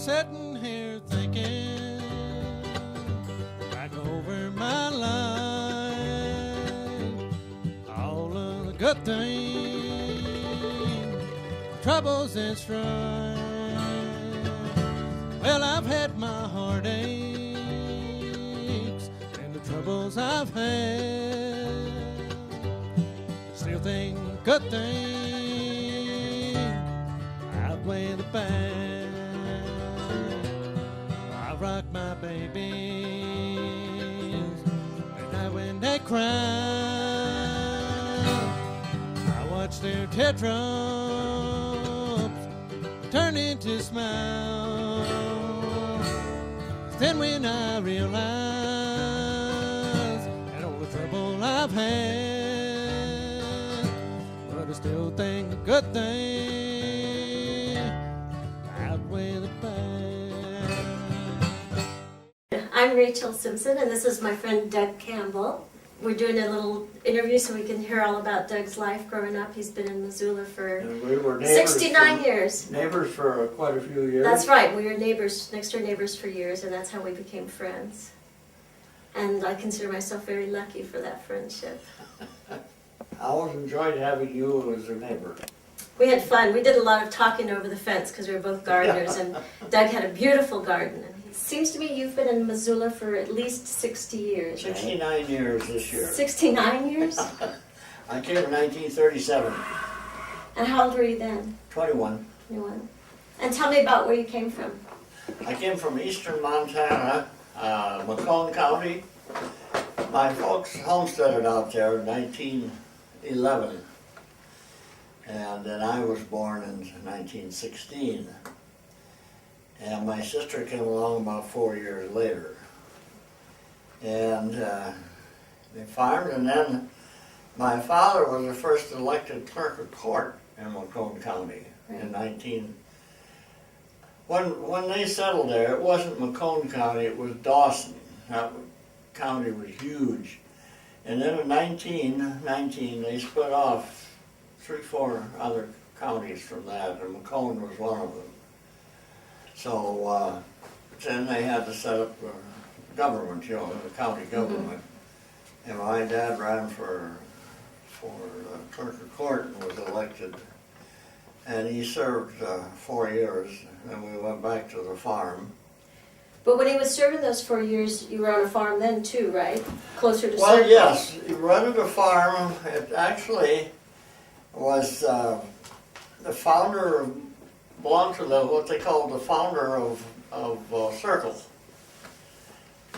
sitting here thinking back over my life, all of the good things, troubles and strife. Well, I've had my heartaches and the troubles I've had. Still think good things outweigh the bad. I rock my babies at night when they cry. I watch their teardrops turn into smiles. Then when I realize that all the trouble I've had, but I still think the good thing outweigh the bad. I'm Rachel Simpson, and this is my friend Doug Campbell. We're doing a little interview so we can hear all about Doug's life growing up. He's been in Missoula for We were neighbors 69 years. Neighbors for quite a few years. That's right. We were neighbors, next door neighbors for years, and that's how we became friends. And I consider myself very lucky for that friendship. I always enjoyed having you as a neighbor. We had fun. We did a lot of talking over the fence because we were both gardeners, and Doug had a beautiful garden. And it seems to me you've been in Missoula for at least 60 years, right? 69 years this year. 69 years? I came in 1937. And how old were you then? 21. 21. And tell me about where you came from. I came from eastern Montana, Macomb County. My folks homesteaded out there in 1911. And then I was born in 1916. And my sister came along about 4 years later. And they farmed, and then my father was the first elected clerk of court in Macomb County in 19... When they settled there, it wasn't Macomb County, it was Dawson. That county was huge. And then in 1919, they split off 3-4 other counties from that, and Macomb was one of them. So then they had to set up a government, you know, the county government. And my dad ran for clerk of court and was elected. And he served 4 years, and we went back to the farm. But when he was serving those 4 years, you were on a farm then too, right? Closer to Well, Circle? yes, he rented a farm. It actually was the founder, belonged to what they called the founder of Circle.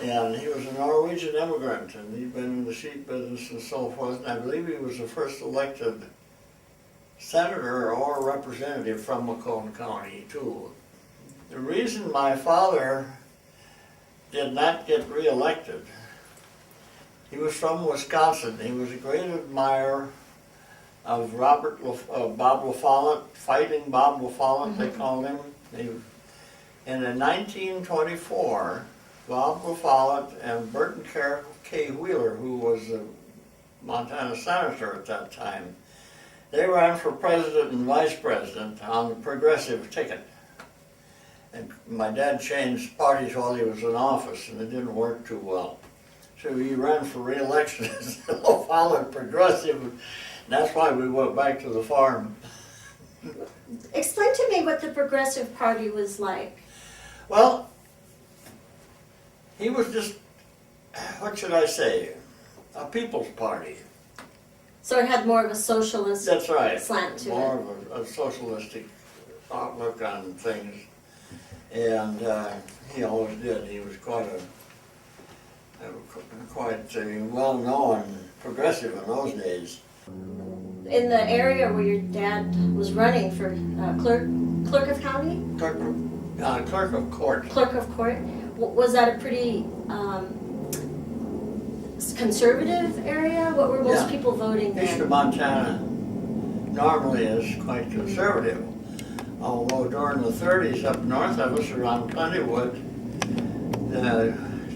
And he was a Norwegian immigrant, and he'd been in the sheep business and so forth. And I believe he was the first elected senator or representative from Macomb County, too. The reason my father did not get reelected, he was from Wisconsin. He was a great admirer of Bob LaFollette, Fighting Bob LaFollette, they called him. And in 1924, Bob LaFollette and Burton K. Wheeler, who was a Montana senator at that time, they ran for president and vice president on the progressive ticket. And my dad changed parties while he was in office, and it didn't work too well. So he ran for re-election as LaFollette progressive, and that's why we went back to the farm. Explain to me what the Progressive Party was like. Well, he was just, what should I say, a people's party. So it had more of a socialist That's right. slant to More it. of a socialistic outlook on things. And he always did. He was quite a well-known progressive in those days. In the area where your dad was running for clerk of county? Clerk of court. Clerk of court. Was that a pretty conservative area? What were most people voting there? Eastern Montana normally is quite conservative. Although during the 30s up north of us around Plentywood,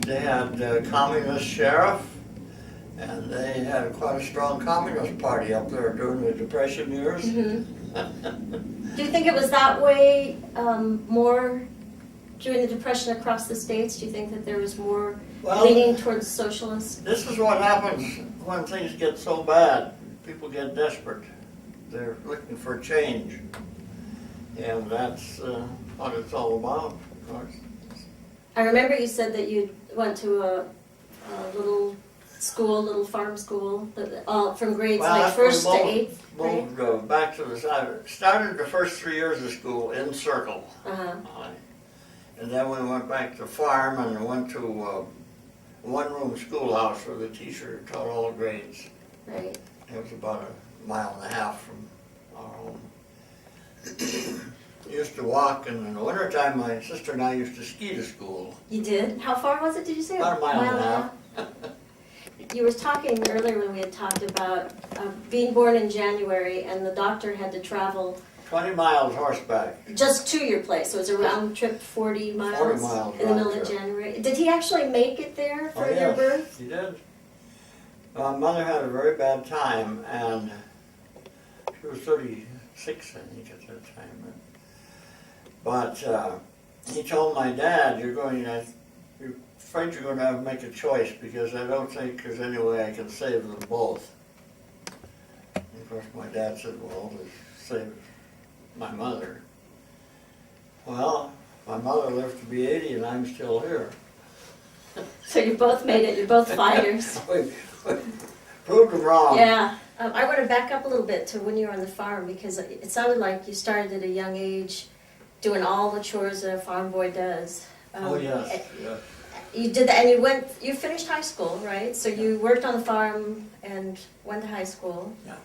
they had a communist sheriff, and they had quite a strong communist party up there during the Depression years. Do you think it was that way more during the Depression across the states? Do you think that there was more Well, leaning towards socialist? this is what happens when things get so bad. People get desperate. They're looking for change. And that's what it's all about, of course. I remember you said that you went to a little school, little farm school, from grades Well, like first to we eighth grade. moved back to I started the first 3 years of school in Circle. Uh-huh. And then we went back to farm and went to a one-room schoolhouse where the teacher taught all the grades. Right. It was about a mile and a half from our home. We used to walk, and in the wintertime, my sister and I used to ski to school. You did? How far was it, did you say? About a mile and a half. You were talking earlier when we had talked about being born in January and the doctor had to travel 20 miles horseback. just to your place. So it was a round trip 40 miles, 40 miles in the middle round of trip. January. Did he actually make it there for Oh, your yes, birth? he did. My mother had a very bad time, and she was 36, I think, at that time. But he told my dad, you're afraid you're going to have to make a choice because I don't think there's any way I can save them both. And of course, my dad said, well, just save my mother. Well, my mother lived to be 80 and I'm still here. So you both made it. You're both fighters. We proved them wrong. Yeah. I want to back up a little bit to when you were on the farm because it sounded like you started at a young age doing all the chores that a farm boy does. Oh, yes. Yes. You did that, and you finished high school, right? So you worked on the farm and went to high school. Yeah.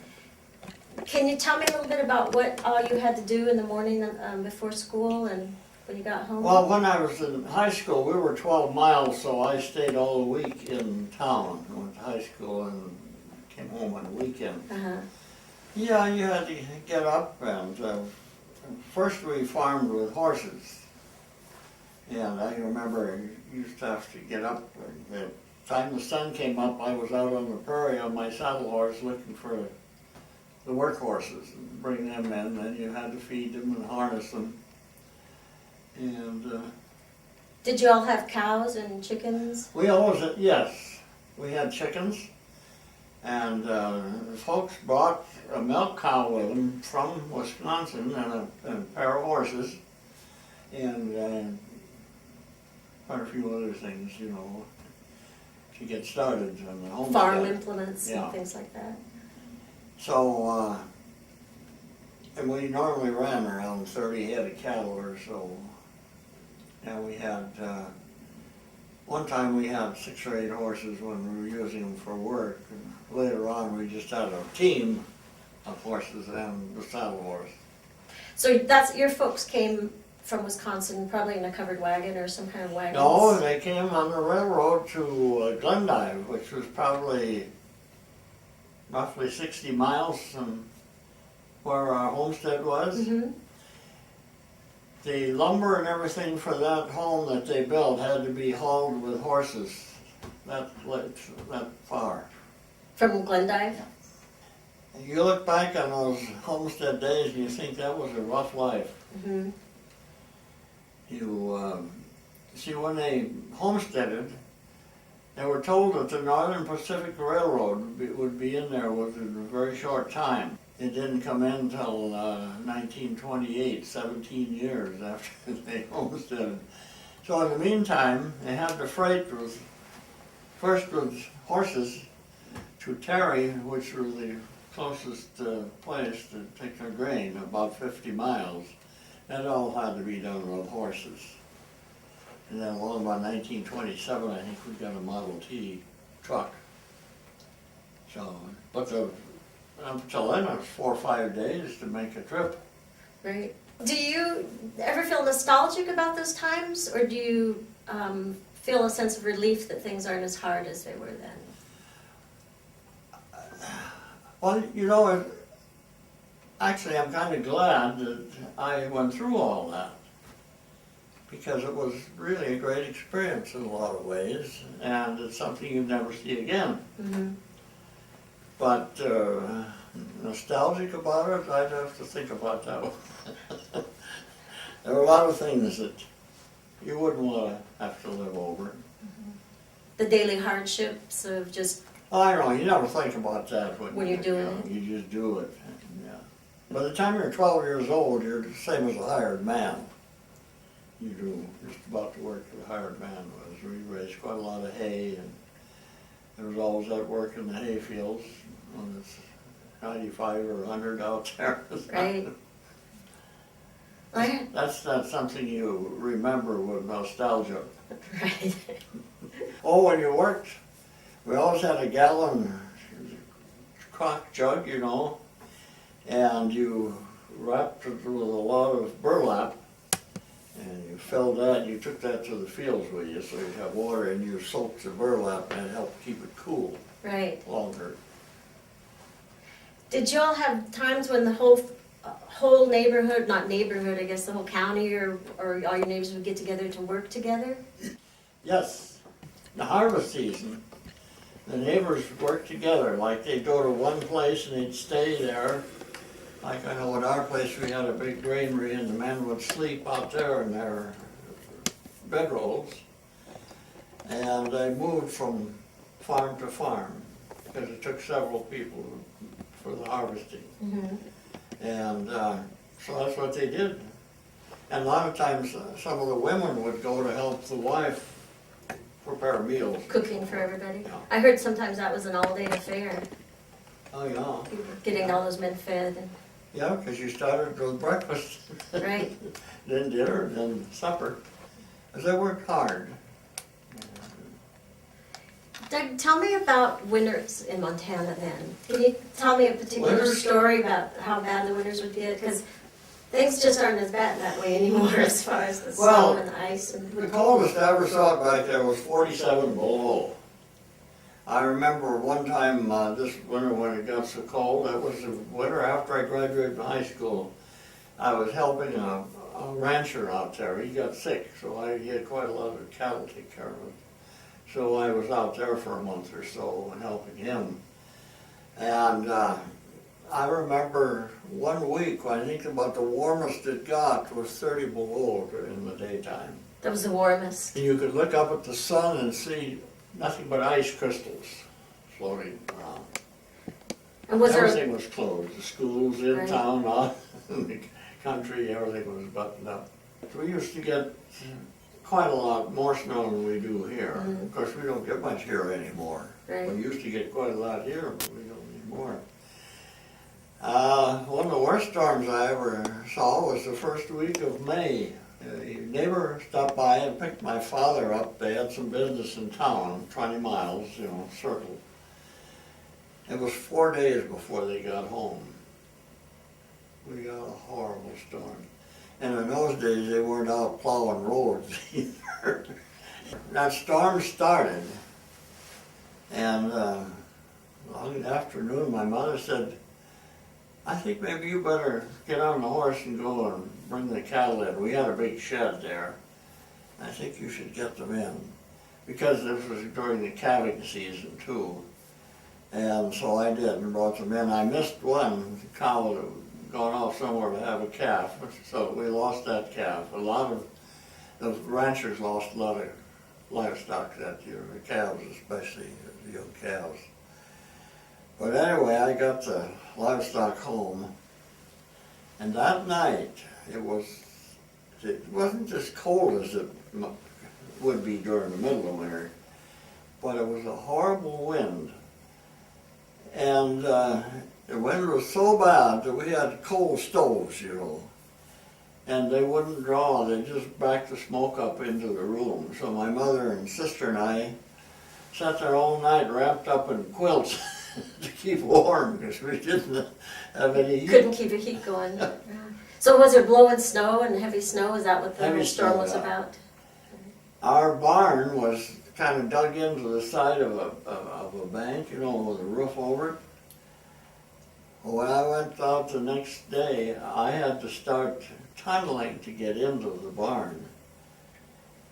Can you tell me a little bit about what all you had to do in the morning before school and when you got home? Well, when I was in high school, we were 12 miles, so I stayed all the week in town. I went to high school and came home on the weekend. Uh-huh. Yeah, you had to get up, and first we farmed with horses. And I remember you used to have to get up. The time the sun came up, I was out on the prairie on my saddle horse looking for the work horses and bring them in. Then you had to feed them and harness them. And Did you all have cows and chickens? we always, yes, we had chickens. And folks brought a milk cow with them from Wisconsin and a pair of horses. And quite a few other things, you know, to get started on the homestead. Farm implements Yeah. and things like that. So, and we normally ran around 30 head of cattle or so. And we had, one time we had 6 or 8 horses when we were using them for work. And later on, we just had a team of horses and the saddle horse. So your folks came from Wisconsin, probably in a covered wagon or some kind of wagon. No, they came on the railroad to Glendive, which was probably roughly 60 miles from where our homestead was. Mm-hmm. The lumber and everything for that home that they built had to be hauled with horses that far. From Glendive? And you look back on those homestead days and you think that was a rough life. Mm-hmm. You see, when they homesteaded, they were told that the Northern Pacific Railroad would be in there within a very short time. It didn't come in until 1928, 17 years after they homesteaded. So in the meantime, they had to freight first with horses to Terry, which was the closest place to take their grain, about 50 miles. That all had to be done with horses. And then along about 1927, I think we got a Model T truck. So, but until then, it was 4 or 5 days to make a trip. Right. Do you ever feel nostalgic about those times, or do you feel a sense of relief that things aren't as hard as they were then? Well, you know, actually, I'm kind of glad that I went through all that, because it was really a great experience in a lot of ways, and it's something you never see again. Mm-hmm. But nostalgic about it, I'd have to think about that one. There were a lot of things that you wouldn't want to have to live over it. The daily hardships of just, Oh, I know, you never think about that When you're doing it. You just do it, yeah. By the time you're 12 years old, you're the same as a hired man. You do just about the work that a hired man was. We raised quite a lot of hay, and there was always that work in the hay fields when it's 95 or 100 out there. right? I- That's not something you remember with nostalgia. Right. Oh, when you worked, we always had a gallon crock jug, you know, and you wrapped it with a lot of burlap, and you filled that, and you took that to the fields with you, so you'd have water, and you soaked the burlap, and it helped keep it cool Right. longer. Did you all have times when the whole neighborhood, not neighborhood, I guess the whole county or all your neighbors would get together to work together? Yes, the harvest season, the neighbors worked together, like they'd go to one place and they'd stay there. Like I know at our place, we had a big granary and the men would sleep out there in their bedrolls. And they moved from farm to farm, because it took several people for the harvesting. Mm-hmm. And so that's what they did. And a lot of times, some of the women would go to help the wife prepare meals. Cooking for everybody. Yeah. I heard sometimes that was an all-day affair, Oh, yeah. getting all those men fed. And, Yeah, because you started with breakfast, right. then dinner, then supper. Because they worked hard. Doug, tell me about winters in Montana then. Can you tell me a particular Winters? story about how bad the winters would get? Because things just aren't as bad that way anymore as far as the Well, snow and the ice. And The coldest I ever saw back there was 47 below. I remember one time this winter when it got so cold, that was the winter after I graduated from high school. I was helping a rancher out there. He got sick, so he had quite a lot of cattle to take care of. So I was out there for a month or so and helping him. And I remember one week, I think about the warmest it got was 30 below in the daytime. that was the warmest. And you could look up at the sun and see nothing but ice crystals floating around. And was there, Everything was closed. The schools in Right. town, out in the country, everything was buttoned up. So we used to get quite a lot more snow than we do here. Mm. Of course, we don't get much here anymore. Right. We used to get quite a lot here, but we don't anymore. One of the worst storms I ever saw was the first week of May. A neighbor stopped by and picked my father up. They had some business in town, 20 miles, circle. It was 4 days before they got home. We got a horrible storm. And in those days, they weren't out plowing roads either. That storm started, and long afternoon, my mother said, I think maybe you better get on the horse and go and bring the cattle in. We had a big shed there. I think you should get them in. Because this was during the calving season too. And so I did and brought them in. I missed one cow that had gone off somewhere to have a calf, so we lost that calf. A lot of the ranchers lost a lot of livestock that year, the calves especially, the young calves. But anyway, I got the livestock home, and that night it wasn't as cold as it would be during the middle of winter, but it was a horrible wind. And the wind was so bad that we had coal stoves, and they wouldn't draw, they just backed the smoke up into the room. So my mother and sister and I sat there all night wrapped up in quilts to keep warm, because we didn't have any heat. couldn't keep the heat going. So was there blowing snow and heavy snow? Is that what the Heavy storm snow, was yeah. about? Our barn was kind of dug into the side of a bank, with a roof over it. When I went out the next day, I had to start tunneling to get into the barn.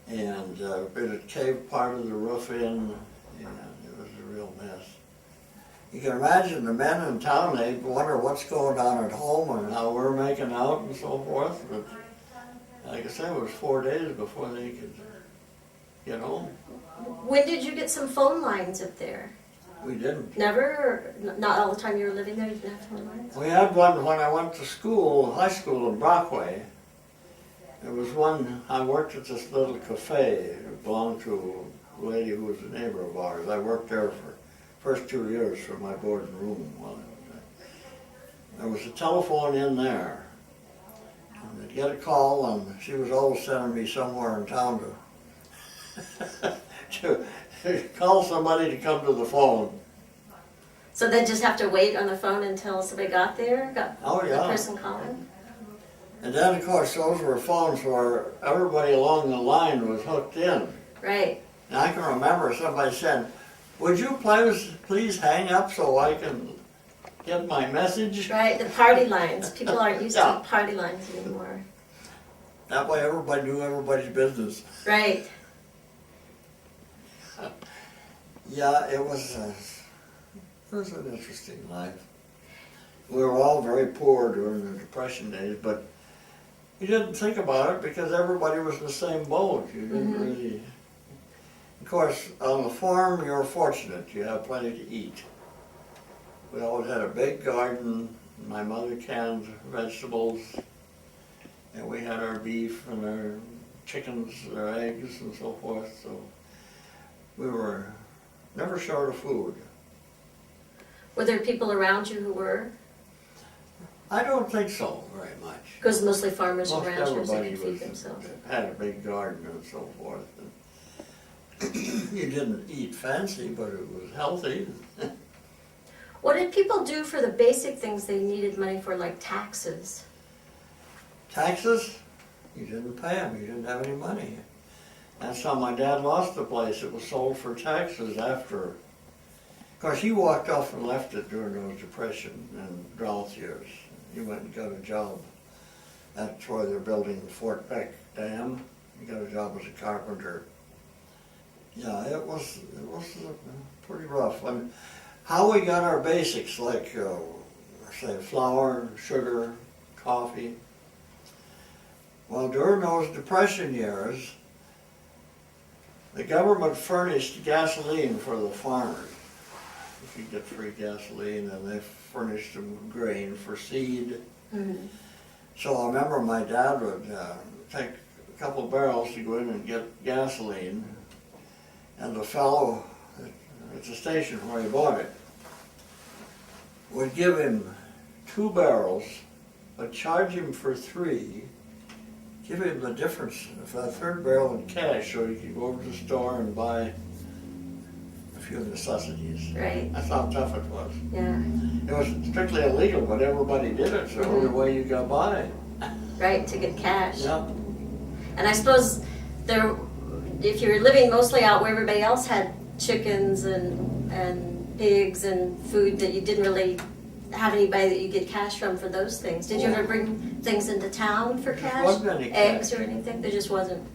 And it had caved part of the roof in, and it was a real mess. You can imagine the men in town, they wonder what's going on at home and how we're making out and so forth. But like I said, it was 4 days before they could get home. When did you get some phone lines up there? We didn't. Never? Or not all the time you were living there, you didn't have phone lines? We had one when I went to school, high school in Brockway. There was one, I worked at this little cafe. It belonged to a lady who was a neighbor of ours. I worked there for first 2 years for my board and room while I was there. There was a telephone in there. And I'd get a call, and she was always sending me somewhere in town to call somebody to come to the phone. So they just have to wait on the phone until somebody got there? Got Oh, the yeah. person calling? And then, of course, those were phones where everybody along the line was hooked in. Right. And I can remember somebody saying, "Would you please hang up so I can get my message?" Right, the party lines. People aren't used Yeah. to party lines anymore. That way everybody knew everybody's business. Right. Yeah, it was an interesting life. We were all very poor during the Depression days, but you didn't think about it because everybody was in the same boat. You didn't really... Of course, on the farm, you're fortunate. You have plenty to eat. We always had a big garden. My mother canned vegetables. And we had our beef and our chickens, our eggs and so forth. So we were never short of food. Were there people around you who were? I don't think so very much. Because mostly farmers and Most ranchers that everybody could feed themselves. had a big garden and so forth. And you didn't eat fancy, but it was healthy. What did people do for the basic things they needed money for, like taxes? Taxes, you didn't pay them. You didn't have any money. That's how my dad lost the place. It was sold for taxes after. Of course, he walked off and left it during those Depression and drought years. He went and got a job. That's where they're building the Fort Peck Dam. He got a job as a carpenter. Yeah, it was pretty rough. And how we got our basics, like say flour, sugar, coffee. Well, during those Depression years, the government furnished gasoline for the farmers. You could get free gasoline, and they furnished them grain for seed. Mm-hmm. So I remember my dad would take a couple of barrels to go in and get gasoline, and the fellow at the station where he bought it would give him 2 barrels, but charge him for 3, give him the difference of that 3rd barrel in cash so he could go over to the store and buy a few necessities. Right. That's how tough it was. Yeah. It was strictly illegal, but everybody did it, so the only way you got by. Right, to get cash. Yeah. And I suppose if you're living mostly out where everybody else had chickens and pigs and food that you didn't really have anybody that you get cash from for those things. Did you ever bring things into town for cash? wasn't any Eggs cash. or anything? There just wasn't.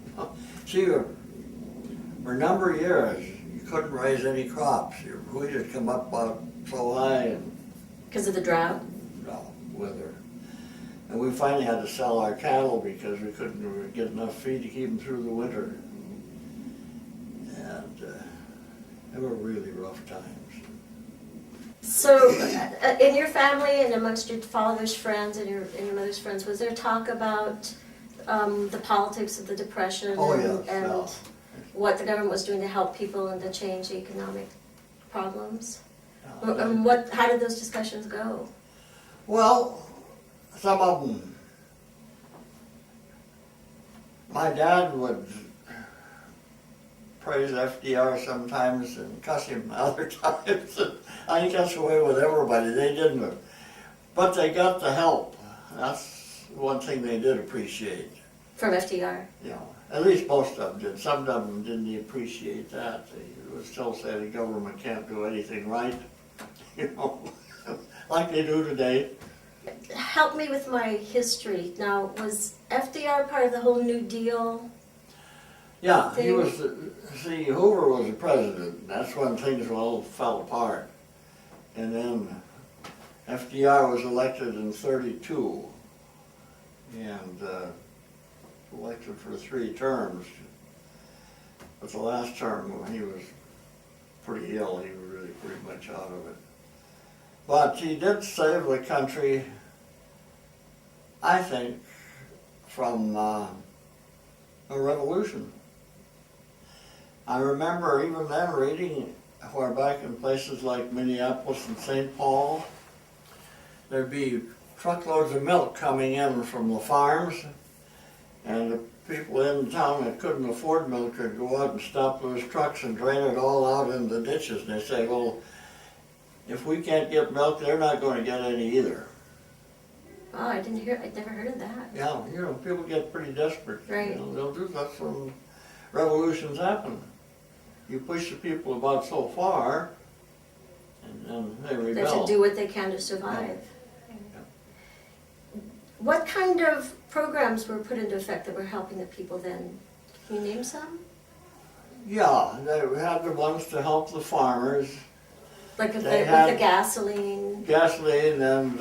See, for a number of years, you couldn't raise any crops. Your wheat had come up about so high and Because of the drought? weather. And we finally had to sell our cattle because we couldn't get enough feed to keep them through the winter. And they were really rough times. So, in your family and amongst your father's friends and your mother's friends, was there talk about the politics of the Depression Oh, and, yeah, and yeah. what the government was doing to help people and to change economic problems? Yeah. And how did those discussions go? Well, some of them, my dad would praise FDR sometimes and cuss him other times. I think that's the way with everybody. They didn't, but they got the help. That's one thing they did appreciate. From FDR? You know, at least most of them did. Some of them didn't appreciate that. They would still say the government can't do anything right, you know, like they do today. Help me with my history. Now, was FDR part of the whole New Deal? Yeah, he was, see, Hoover was the president. That's when things all fell apart. And then FDR was elected in '32. And elected for 3 terms. But the last term, when he was pretty ill, he was really pretty much out of it. But he did save the country, I think, from a revolution. I remember even then reading where back in places like Minneapolis and St. Paul, there'd be truckloads of milk coming in from the farms, and the people in town that couldn't afford milk could go out and stop those trucks and drain it all out in the ditches. And they say, well, if we can't get milk, they're not going to get any either. Oh, I'd never heard of that. Yeah, you know, people get pretty desperate. Right. You know, they'll do that's when revolutions happen. You push the people about so far, and then they rebel. They have to do what they can to survive. Yeah. What kind of programs were put into effect that were helping the people then? Can you name some? Yeah, they had the ones to help the farmers. Like with They the had gasoline? Gasoline and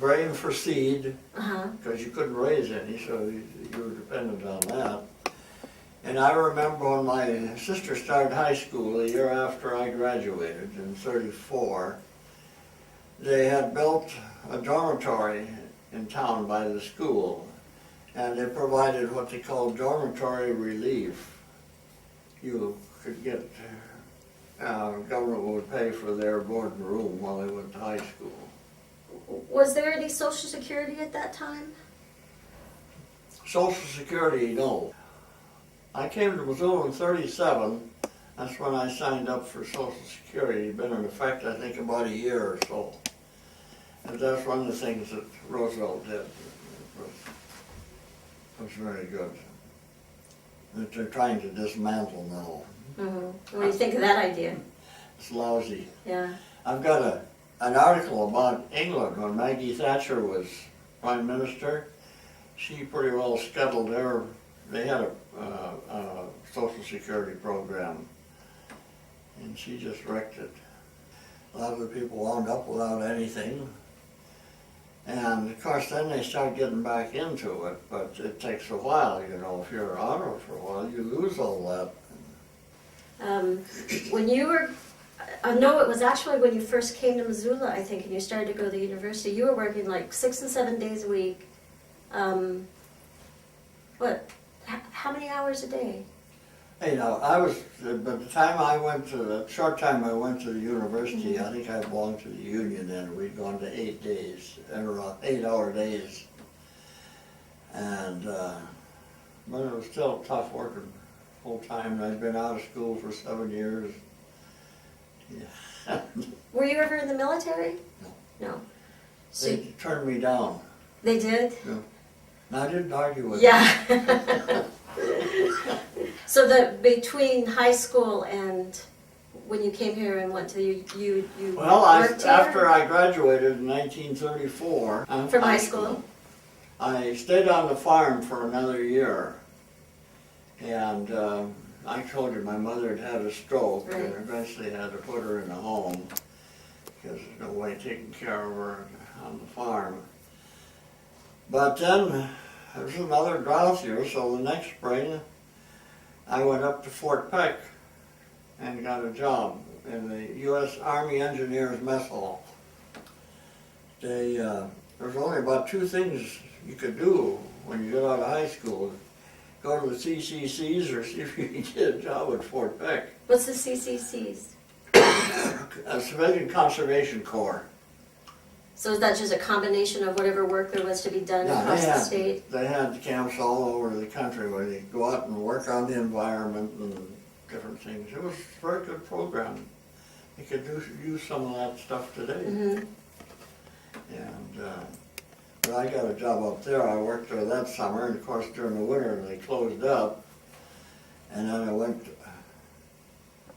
grain for seed, Uh-huh. because you couldn't raise any, so you were dependent on that. And I remember when my sister started high school, the year after I graduated in '34, they had built a dormitory in town by the school, and they provided what they called dormitory relief. You could get, government would pay for their board and room while they went to high school. Was there any Social Security at that time? Social Security, no. I came to Missoula in '37. That's when I signed up for Social Security. It's been in effect, I think, about a year or so. And that's one of the things that Roosevelt did. It was very good. That they're trying to dismantle now. Mm-hmm. What do you think of that idea? It's lousy. Yeah. I've got an article about England when Maggie Thatcher was Prime Minister. She pretty well scuttled they had a Social Security program, and she just wrecked it. A lot of the people wound up without anything, and of course then they start getting back into it, but it takes a while, you know. If you're out of it for a while, you lose all that. When you were, no, it was actually when you first came to Missoula, I think, and you started to go to the university, you were working like 6 and 7 days a week. How many hours a day? You know, by the time I went to, the short time I went to the university, I think I belonged to the union then. We'd gone to 8 days, 8-hour days. And, but it was still tough working full time. I'd been out of school for 7 years. Yeah. Were you ever in the military? No. No. So They turned me down. they did? Yeah. And I didn't argue with Yeah. So between high school and when you came here and went to you Well, worked here? after I graduated in 1934 From high school? I stayed on the farm for another year. And I told you my mother had had a stroke, Right. and eventually had to put her in a home because there's no way taking care of her on the farm. But then there was another drought year, so the next spring I went up to Fort Peck and got a job in the U.S. Army Engineers Mess Hall. There's only about 2 things you could do when you get out of high school. Go to the CCCs or see if you can get a job at Fort Peck. What's the CCCs? A Civilian Conservation Corps. So is that just a combination of whatever work there was to be done Yeah, across the state? They had camps all over the country where you go out and work on the environment and different things. It was a very good program. You could use some of that stuff today. Mm-hmm. And but I got a job up there. I worked there that summer, and of course during the winter they closed up. And then I went,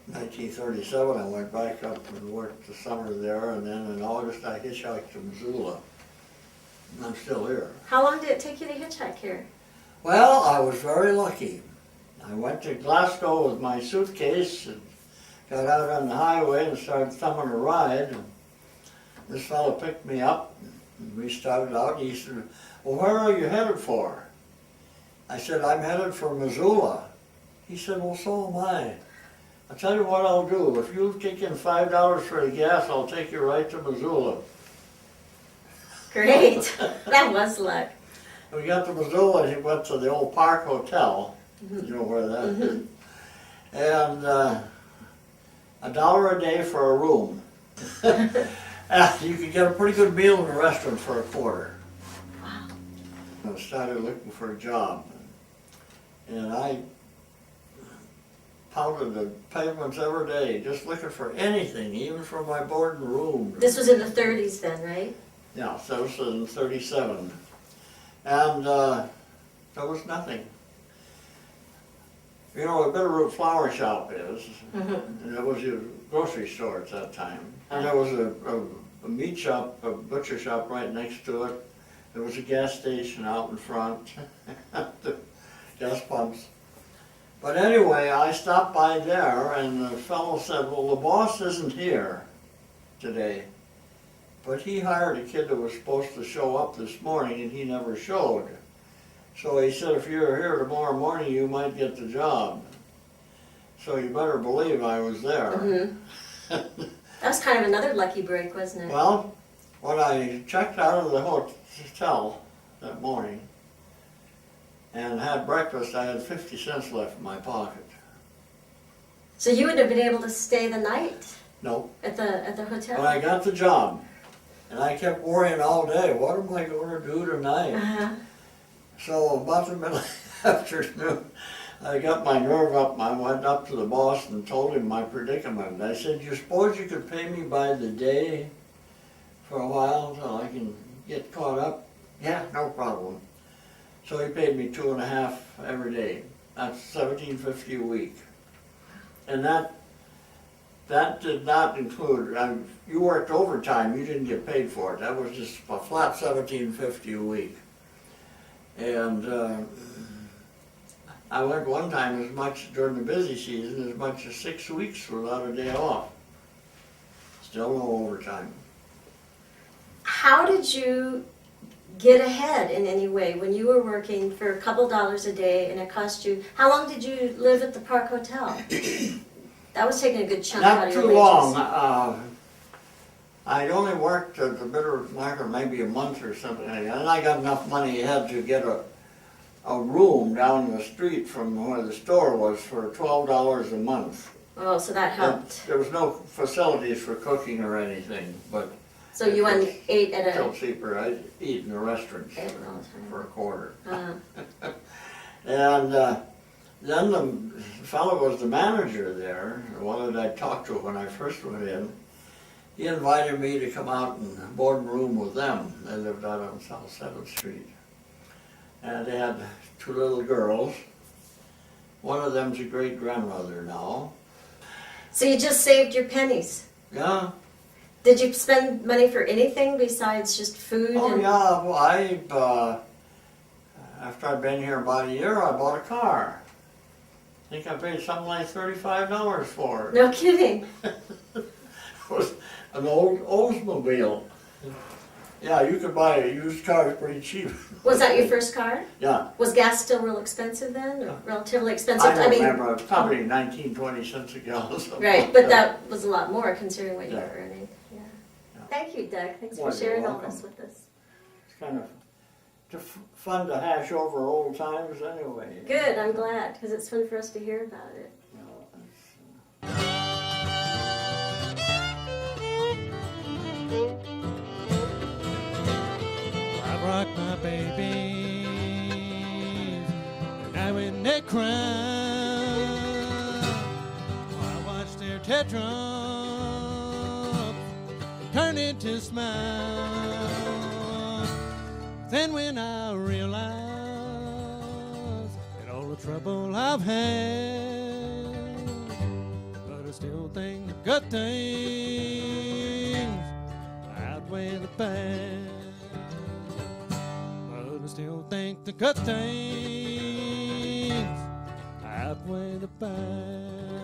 1937, I went back up and worked the summer there, and then in August I hitchhiked to Missoula. And I'm still here. How long did it take you to hitchhike here? Well, I was very lucky. I went to Glasgow with my suitcase and got out on the highway and started thumbing a ride. And this fellow picked me up, and we started out, and he said, "Well, where are you headed for?" I said, I'm headed for Missoula. He said, well, so am I. I'll tell you what I'll do. If you kick in $5 for the gas, I'll take you right to Missoula. Great. That was luck. We got to Missoula, he went to the old Park Hotel. You know where that is. And $1 a day for a room. You could get a pretty good meal in a restaurant for $0.25. Wow. I started looking for a job. And I pounded the pavements every day, just looking for anything, even for my board and room. This was in the 30s then, right? Yeah, so this was in '37. And there was nothing. You know what Bitterroot Flower Shop is, and it was a grocery store at that time. And there was a meat shop, a butcher shop right next to it. There was a gas station out in front, the gas pumps. But anyway, I stopped by there and the fellow said, well, the boss isn't here today. But he hired a kid that was supposed to show up this morning and he never showed. So he said, if you're here tomorrow morning, you might get the job. So you better believe I was there. That was kind of another lucky break, wasn't it? Well, when I checked out of the hotel that morning and had breakfast, I had 50 cents left in my pocket. So you would have been able to stay the night No. at the hotel? When I got the job, and I kept worrying all day, what am I going to do tonight? So about the middle of the afternoon, I got my nerve up. I went up to the boss and told him my predicament. I said, you suppose you could pay me by the day for a while until I can get caught up? Yeah, no problem. So he paid me $2.50 every day. That's $17.50 a week. And that did not include, you worked overtime, you didn't get paid for it. That was just a flat $17.50 a week. And I went one time as much during the busy season, as much as 6 weeks without a day off. Still no overtime. How did you get ahead in any way when you were working for a couple dollars a day and it cost you, how long did you live at the Park Hotel? That was taking a good chunk out Not of your too wages. long. I'd only worked at the Bitterroot Market maybe a month or something like that, and I got enough money ahead to get a room down the street from where the store was for $12 a month. Oh, so that helped. There was no facilities for cooking or anything, but So you went and ate at still a... cheaper. I'd eat in the restaurants Ate all the time. for $0.25. Uh, And then the fellow was the manager there, the one that I talked to when I first went in. He invited me to come out and board and room with them. They lived out on South 7th Street. And they had 2 little girls. One of them's a great-grandmother now. so you just saved your pennies. Yeah. Did you spend money for anything besides just food? Oh and... yeah, well after I'd been here about a year, I bought a car. I think I paid something like $35 for it. No kidding. It was an old Oldsmobile. Yeah, you could buy a used car pretty cheap. Was that your first car? Yeah. Was gas still real expensive then? Or relatively expensive? I don't remember, it was probably 19, 20 cents a gallon. Right, but that was a lot more considering what you Yeah. were earning. Yeah. Yeah. Thank you, Doug. Thanks Well, for you're sharing all welcome. this with us. It's kind of fun to hash over old times anyway. Good, I'm glad, because it's fun for us to hear about it. You know, it's, I rock my babies, and now when they cry, I watch their teardrops turn into smiles. Then when I realize that all the trouble I've had, but I still think the good things outweigh the bad. But I still think the good things outweigh the bad.